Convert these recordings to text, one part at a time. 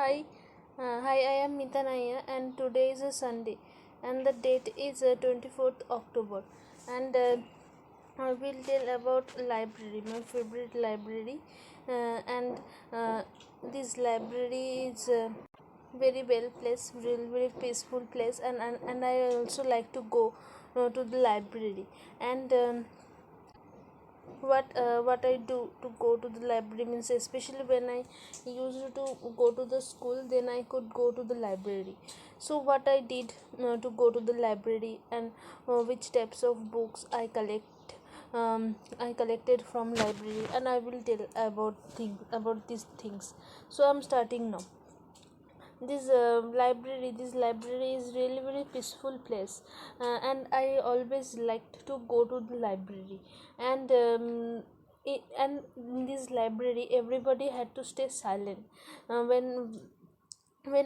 Hi, I am Mita Naya, and today is a Sunday, and the date is 24th October, and I will tell about library, my favorite library, and uh, this library is very well placed, really very peaceful place, and I also like to go to the library, and what I do to go to the library means, especially when I used to go to the school, then I could go to the library. So what I did to go to the library, and which types of books I collected from library, and I will tell about these things. So I'm starting now. This library is really very peaceful place, and I always liked to go to the library. And um, and in this library everybody had to stay silent. When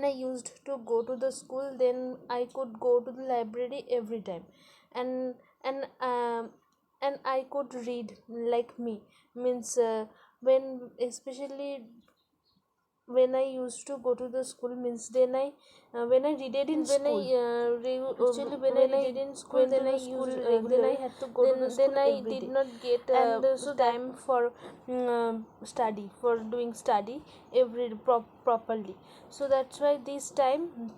I used to go to the school, then I could go to the library every time, and and um, and I could read like me, means when especially when I used to go to the school, means then I when I read it in when school. Actually, when I did in school, went then to I the school used then I had to go to the school then I every did day. Not get and so time for study, for doing study properly. So that's why this time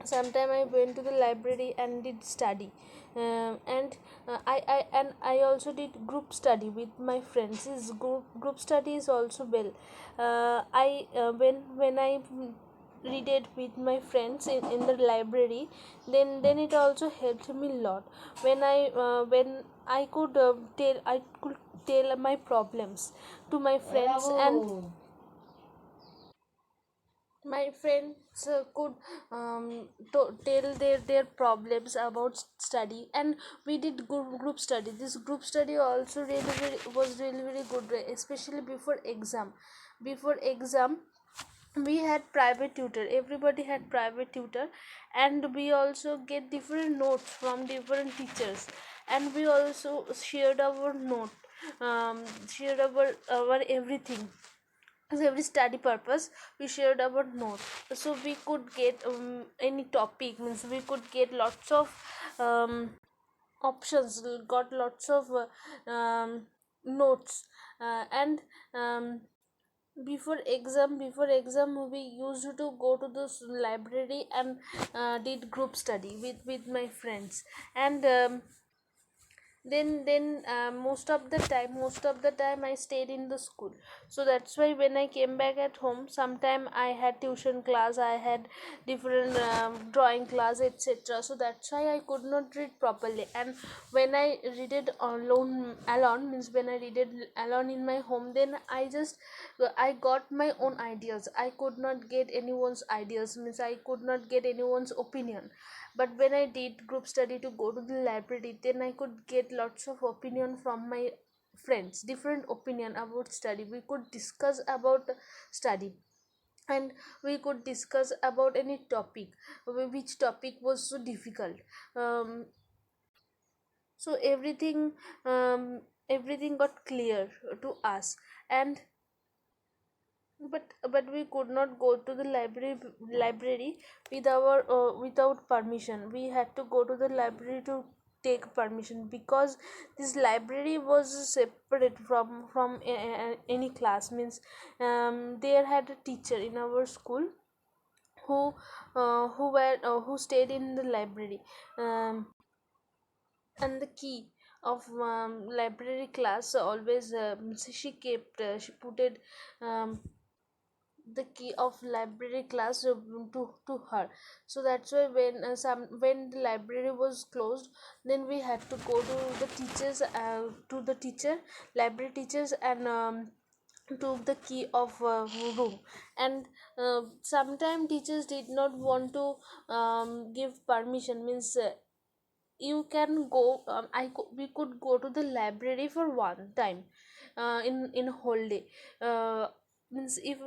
sometime I went to the library and did study. And I also did group study with my friends. Is group study is also well. I when I read it with my friends in the library, then it also helped me a lot. When I could tell my problems to my friends, and my friends could tell their problems about study, and we did group study. This group study also was really very good, especially before exam we had private tutor. Everybody had private tutor, and we also get different notes from different teachers, and we also shared our note, shared our everything. So every study purpose we shared our note, so we could get any topic, means we could get lots of um, options, got lots of notes, and um, before exam we used to go to the library and did group study with my friends. And then most of the time I stayed in the school. So that's why when I came back at home, sometime I had tuition class, I had different drawing class, etc. So that's why I could not read properly. And when I read it alone, means when I read it alone in my home, then I got my own ideas. I could not get anyone's ideas, means I could not get anyone's opinion. But when I did group study to go to the library, then I could get lots of opinion from my friends, different opinion about study. We could discuss about study, and we could discuss about any topic, which topic was so difficult. So everything got clear to us. And but we could not go to the library without permission. We had to go to the library to take permission, because this library was separate from any class, means there had a teacher in our school who stayed in the library, um, and the key of library class always, she put it, um, the key of library class to her. So that's why when the library was closed, then we had to go to the teachers, to the teacher library teachers, and took the key of room. And sometimes teachers did not want to give permission, means you can go, we could go to the library for one time in a whole day, means if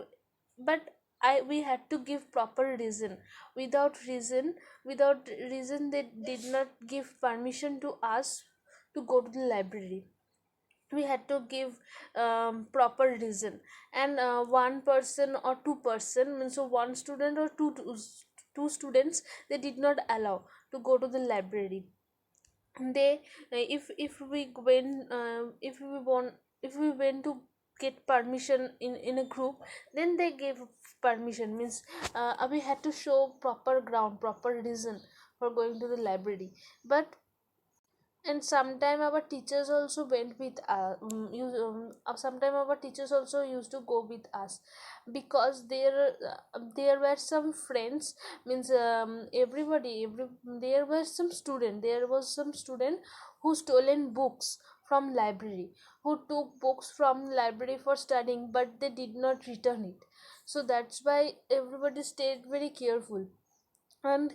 but I we had to give proper reason. Without reason they did not give permission to us to go to the library. we had to give proper reason. And one person or two person means, so one student or two students, they did not allow to go to the library. They if we went if we want if we went to get permission in a group, then they gave permission, means we had to show proper ground, proper reason for going to the library. But and sometime our teachers also went with sometime our teachers also used to go with us, because there were some friends, means there was some student who stolen books from library, who took books from library for studying, but they did not return it. So that's why everybody stayed very careful. And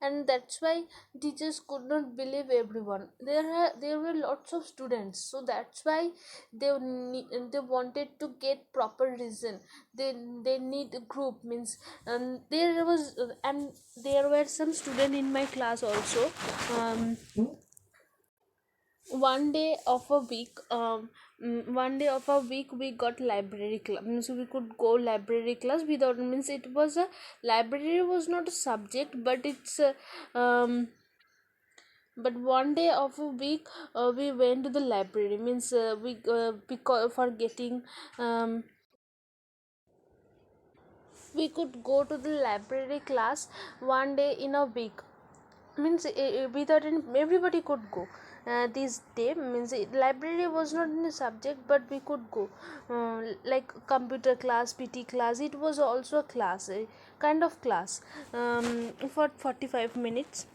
and that's why teachers could not believe everyone. There were lots of students, so that's why they wanted to get proper reason. They need a group, means and there were some student in my class also. um, one day of a week one day of a week we got library class, means we could go library class without, means it was a library was not a subject, but it's a, but one day of a week we went to the library, means we because for getting we could go to the library class one day in a week, means without any, everybody could go. This day, means library was not in a subject, but we could go, like computer class, PT class, it was also a class, a kind of class, for 45 minutes.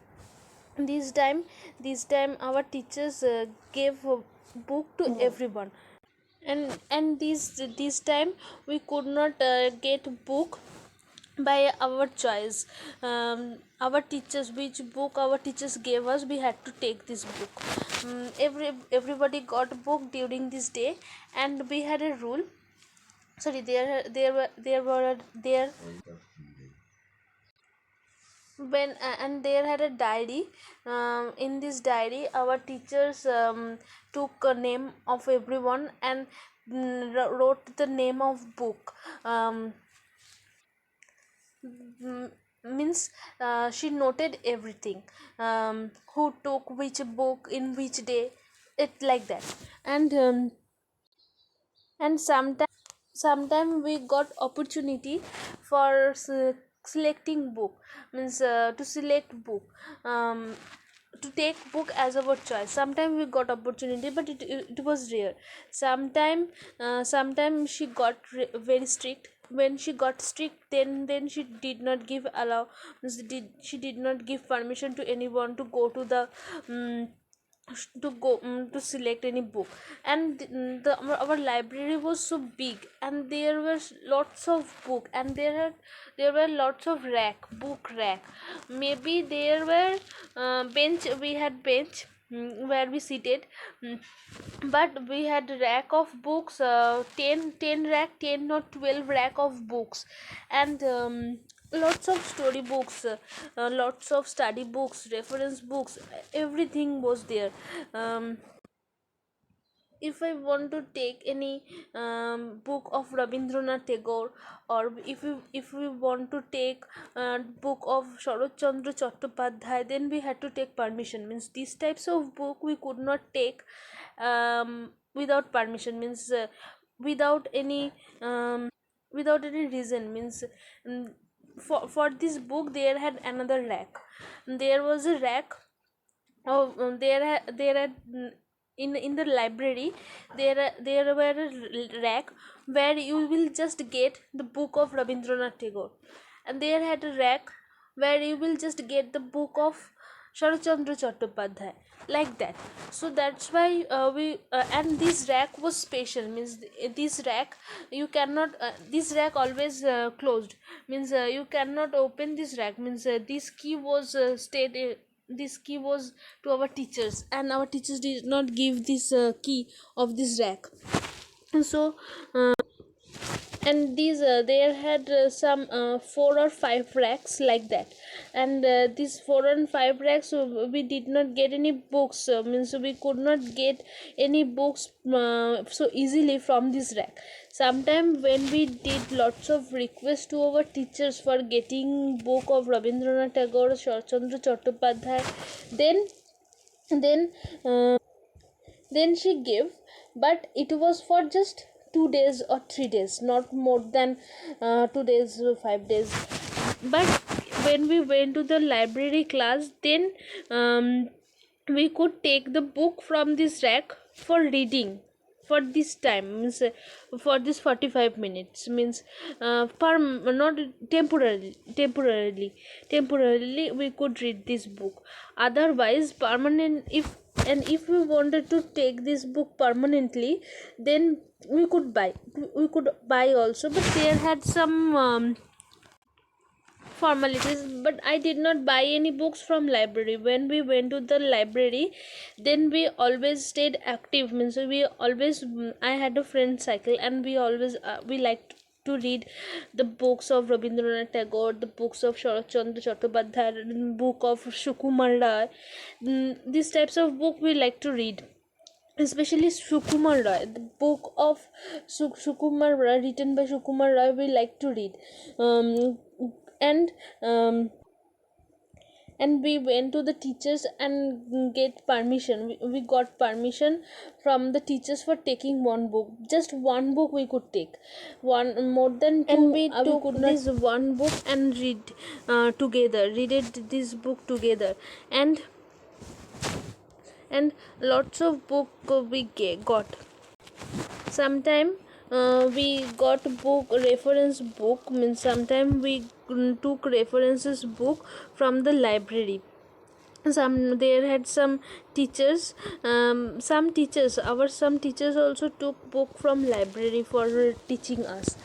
This time our teachers gave a book to everyone. And this time we could not get book by our choice. Our teachers, which book our teachers gave us, we had to take this book. Everybody got book during this day. And we had a rule. Sorry, there when and there had a diary. In this diary our teachers took a name of everyone and wrote the name of book. Mm, Means she noted everything, who took which book in which day, it like that. And sometime we got opportunity for selecting book, means to select book, um, to take book as our choice. Sometime we got opportunity, but it was rare. Sometime she got very strict. When she got strict, then she did not give allow, means she did not give permission to anyone to go to the um, to select any book. And our library was so big, and there were lots of book, and there were lots of book rack. Maybe there were bench, we had bench, where we seated. mm, but we had rack of books, 10 rack, 10 or 12 rack of books. And lots of story books, lots of study books, reference books, everything was there. If I want to take any book of Rabindranath Tagore, or if we want to take book of Sharat Chandra Chattopadhyay, then we had to take permission, means these types of book we could not take without permission, means without any without any reason, means um, for this book there had another rack. There was a rack. Oh, there are in the library, there were a rack where you will just get the book of Rabindranath Tagore, and there had a rack where you will just get the book of Sharachandra Chattopadhyay, like that. So that's why we and this rack was special, means this rack you cannot this rack always closed, means you cannot open this rack, means this key was stayed this key was to our teachers, and our teachers did not give this key of this rack. So and these there had some 4 or 5 racks like that, and these 4 and 5 racks, we did not get any books, means we could not get any books so easily from this rack. Sometime when we did lots of requests to our teachers for getting book of Rabindranath Tagore, Sharachandra Chattopadhyay, then then uh, then she gave, but it was for just 2 days or 3 days, not more than 2 days or 5 days. But when we went to the library class, then we could take the book from this rack for reading for this time, means for this 45 minutes, means not temporarily we could read this book. Otherwise permanent, if we wanted to take this book permanently, then we could buy also, but there had some formalities. But I did not buy any books from library. When we went to the library, then we always stayed active, means we always, I had a friend cycle, and we always we liked to read the books of Rabindranath Tagore, the books of Sharachandra Chattopadhyay, book of Sukumar Roy. These types of book we like to read, especially Sukumar Roy, the book of Sukumar Roy, written by Sukumar Roy, we like to read. um, and um, and we went to the teachers and get permission. We got permission from the teachers for taking one book, just one book we could take, one more than two, and we took could not this one book and read it this book together. And lots of book we got. Sometime we got book reference book, means sometime we took references book from the library. There had some teachers, some teachers also took book from library for teaching us.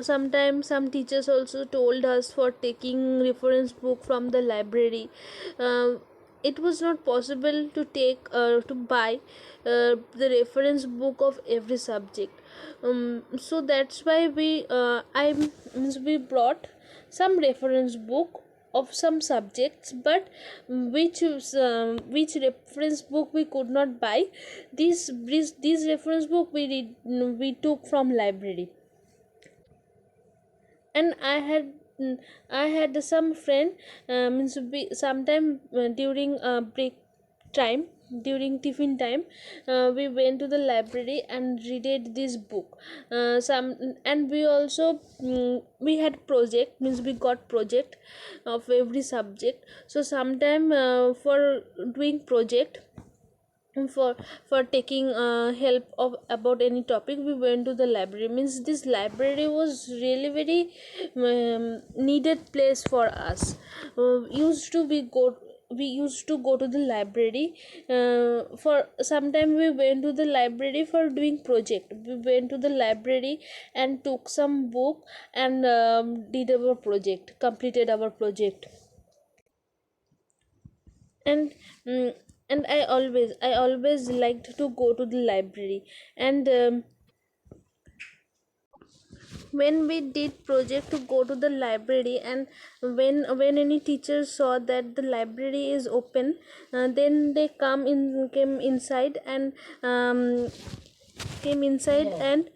Sometimes some teachers also told us for taking reference book from the library. It was not possible to buy the reference book of every subject. So that's why we brought some reference book of some subjects, but which reference book we could not buy. These reference book we took from library. And I had some friend, means we sometime during break time, during tiffin time, we went to the library and read this book. Some And we also, we had project, means we got project of every subject. So sometime for doing project, for taking help of about any topic, we went to the library. Means this library was really very needed place for us. We used to go to the library. For sometime we went to the library for doing project. We went to the library and took some book and did our project, completed our project. and mm, and I always liked to go to the library. And when we did project to go to the library, and when any teacher saw that the library is open, then they came inside and came inside and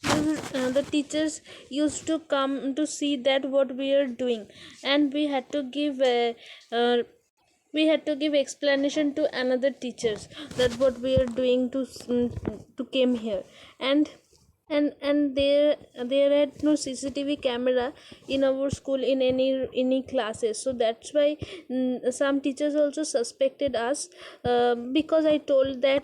the teachers used to come to see that what we are doing, and uh, we had to give explanation to another teachers that what we are doing to came here. And there had no CCTV camera in our school in any classes. So that's why some teachers also suspected us, because I told that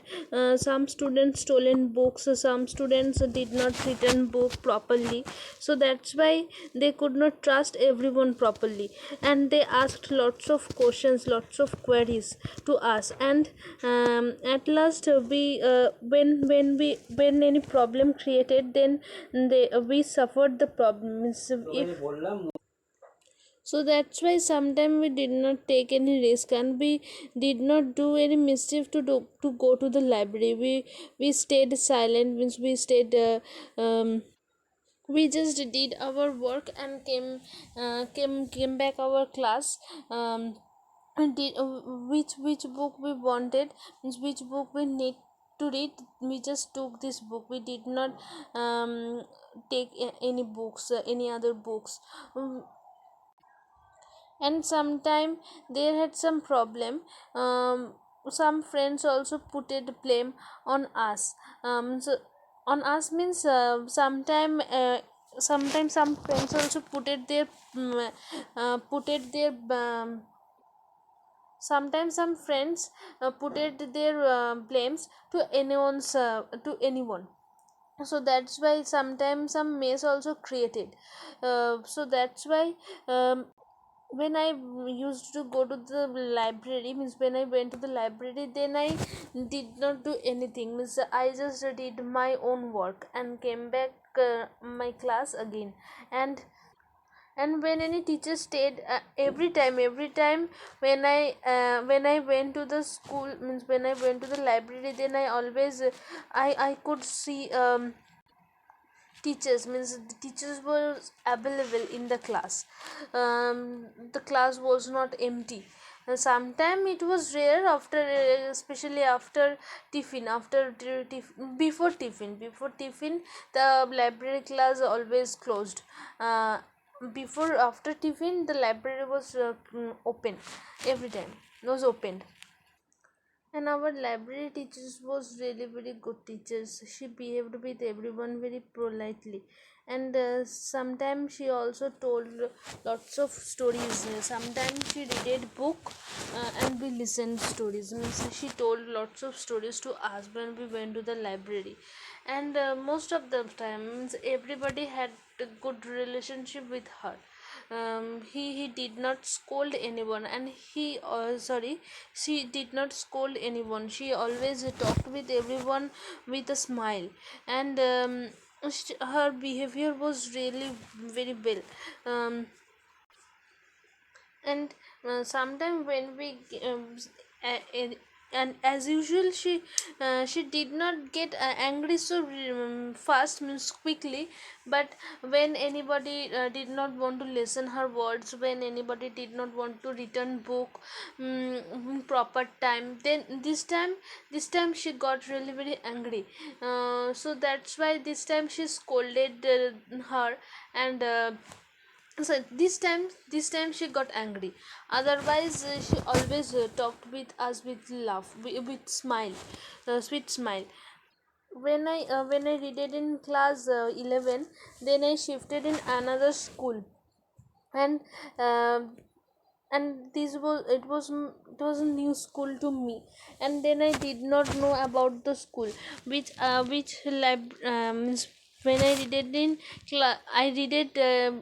some students stolen books, some students did not return book properly. So that's why they could not trust everyone properly, and they asked lots of questions, lots of queries to us. And at last when any problem created, then we suffered the problems. So that's why sometimes we did not take any risk, and we did not do any mischief to go to the library. We stayed silent, means we stayed We just did our work and came back our class. And did which book we wanted, means which book we need to read, we just took this book. We did not take any books, any other books. Um, and sometime there had some problem. Some friends also put it blame on us. So on us means sometimes some friends also put it their sometimes some friends put it their blames to anyone. So that's why sometimes some mess also created. So that's why when I used to go to the library, means when I went to the library, then I did not do anything, means I just did my own work and came back my class again. And when any teacher stayed, every time when I went to the school, means when I went to the library, then I always I could see teachers, means the teachers were available in the class. The class was not empty. Sometime it was rare after especially after tiffin, before tiffin the library class always closed. Before After tiffin the library was open, every time was opened. And our library teachers was really very good teachers. She behaved with everyone very politely. And sometimes she also told lots of stories. Sometimes she read book and we listened stories, means she told lots of stories to us when we went to the library. And most of the times everybody had a good relationship with her. He did not scold anyone, and she did not scold anyone. She always talked with everyone with a smile. And her behavior was really very well. um, and sometime when we and, and as usual she did not get angry so fast, means quickly. But when anybody did not want to listen her words, when anybody did not want to return book proper time, then this time she got really very angry. So that's why this time she scolded her. And so this time she got angry. Otherwise she always talked with us with love, with smile, sweet smile. When I read it in class 11, then I shifted in another school. And um it was a new school to me. And then I did not know about the school, which lab means when I read it in I read it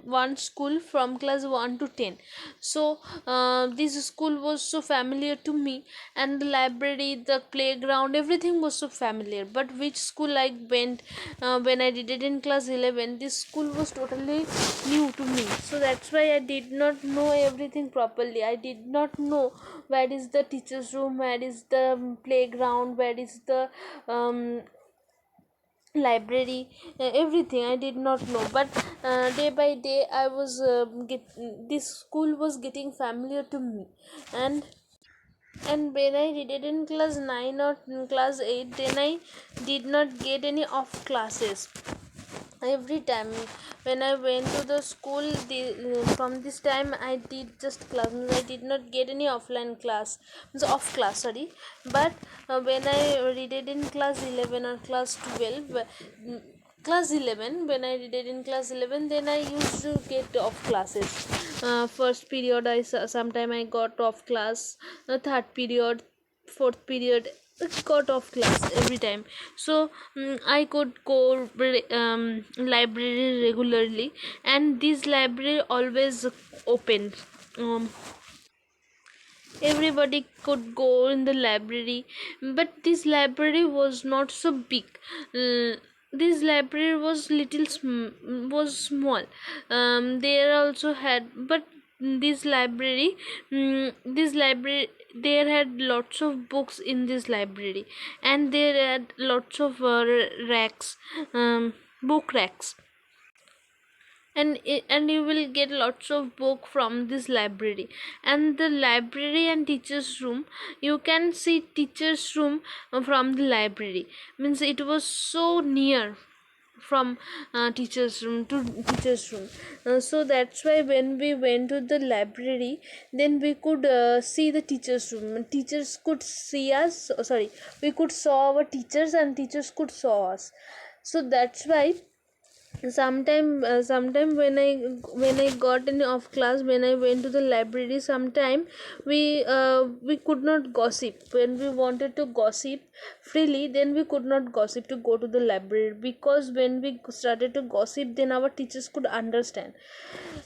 one school from class 1 to 10. So this school was so familiar to me, and the library, the playground, everything was so familiar. But which school I went when I did it in class 11, this school was totally new to me. So that's why I did not know everything properly. I did not know where is the teacher's room, where is the playground, where is the um, library, everything I did not know. But day by day I was this school was getting familiar to me. And when I did it in class 9 or in class 8, then I did not get any off classes. Every time when I went to the school, from this time I did just class, I did not get any offline class, so off class, sorry. But when I read it in class 11 or class 12, class 11, when I read it in class 11, then I used to get off classes. First period sometime I got off class, third period, fourth period got off class every time. So I could go library regularly, and this library always open. Everybody could go in the library, but this library was not so big. Uh, this library was was small. There also had, but this library, there had lots of books in this library, and there had lots of racks, book racks. and you will get lots of book from this library. And the library and teachers room, you can see teachers room from the library, means it was so near from teachers room to teachers room. So that's why when we went to the library, then we could see the teachers room. Teachers could see us, sorry, we could saw our teachers and teachers could saw us. So that's why sometime when I got in off class, when I went to the library, sometime we could not gossip. When we wanted to gossip freely, then we could not gossip to go to the library, because when we started to gossip, then our teachers could understand,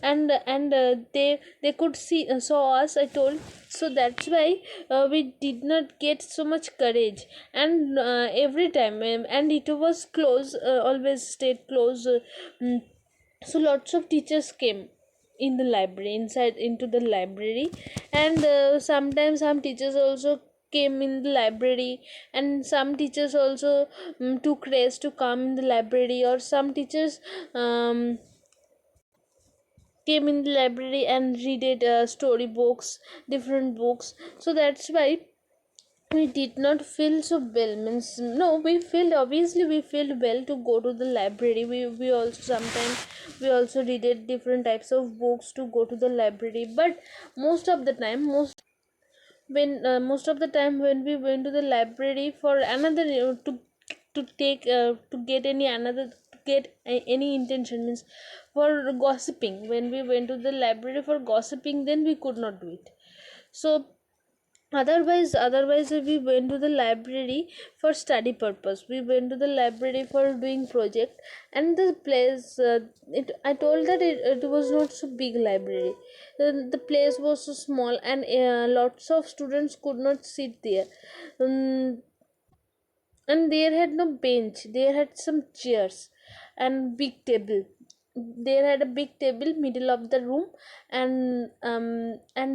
and they could see saw us, I told. So that's why we did not get so much courage. And every time, and it was close, always stayed close. So lots of teachers came in the library, inside into the library. And sometimes some teachers also came in the library, and some teachers also took rest to come in the library, or some teachers came in the library and read it story books, different books. So that's why we did not feel so well, means no, we felt, obviously we felt well to go to the library. We also sometimes we also read it different types of books to go to the library. But most of the time, most of the time when we went to the library for another to take to get any another to get any intention, means for gossiping, when we went to the library for gossiping, then we could not do it. So otherwise we went to the library for study purpose. We went to the library for doing project. And the place, I told that it was not so big library. The place was so small, and lots of students could not sit there. um, and there had no bench, there had some chairs and big table. There had a big table middle of the room, and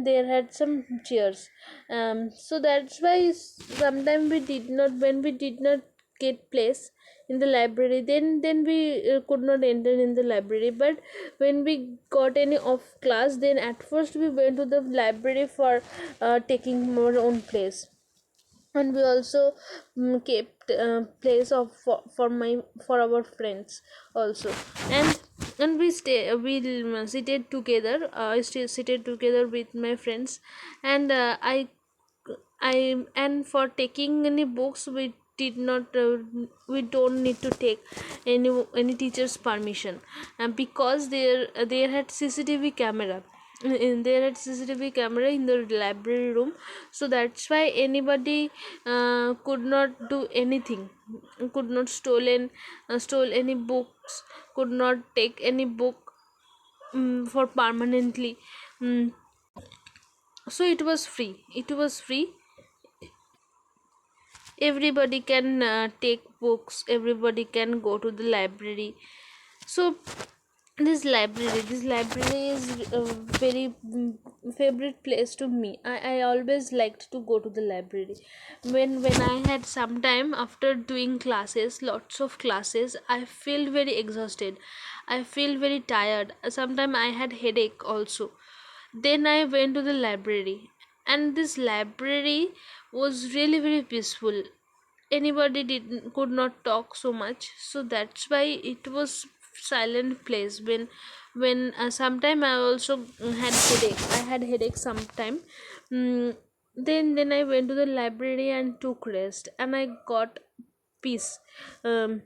there had some chairs. So that's why sometimes we did not, when we did not get place in the library, then we could not enter in the library. But when we got any off class, then at first we went to the library for taking our own place. And we also kept place of for our friends also. And we seated together. I still seated together with my friends. And I and for taking any books, we did not we don't need to take any teacher's permission, because there had CCTV camera. There had CCTV camera in the library room. So that's why anybody could not do anything, could not stole any books, could not take any book for permanently. um, so it was free. Everybody can take books, everybody can go to the library. So this library is a very favorite place to me. I always liked to go to the library. When I had some time after doing classes, lots of classes, I feel very exhausted, I feel very tired. Sometimes I had headache also. Then I went to the library, and this library was really very peaceful. Anybody did could not talk so much, so that's why it was silent place. When sometime I also had headache, I had headache sometime. mm, then I went to the library and took rest, and I got peace. um,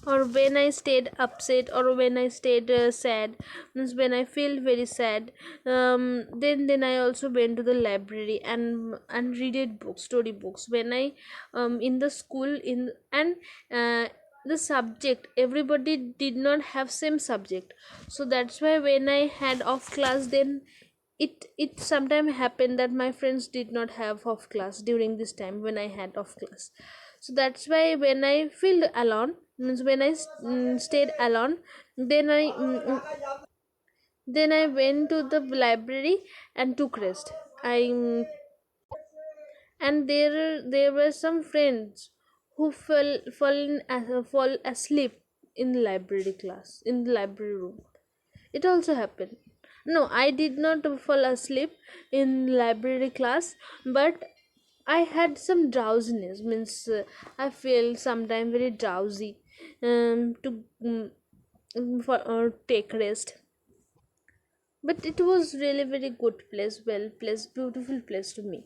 or when I stayed upset, or when I stayed sad, means when I feel very sad, then I also went to the library and read books, story books. When I in the school in and the subject, everybody did not have same subject. So that's why when I had off class, then it sometimes happened that my friends did not have off class during this time when I had off class. So that's why when I feel alone, means when I stayed alone, then I went to the library and took rest. I And there were some friends who fall asleep in library class, in the library room. It also happened. No, I did not fall asleep in library class, but I had some drowsiness. Means I feel sometimes very drowsy. To for take rest. But it was really very good place, well place, beautiful place to me.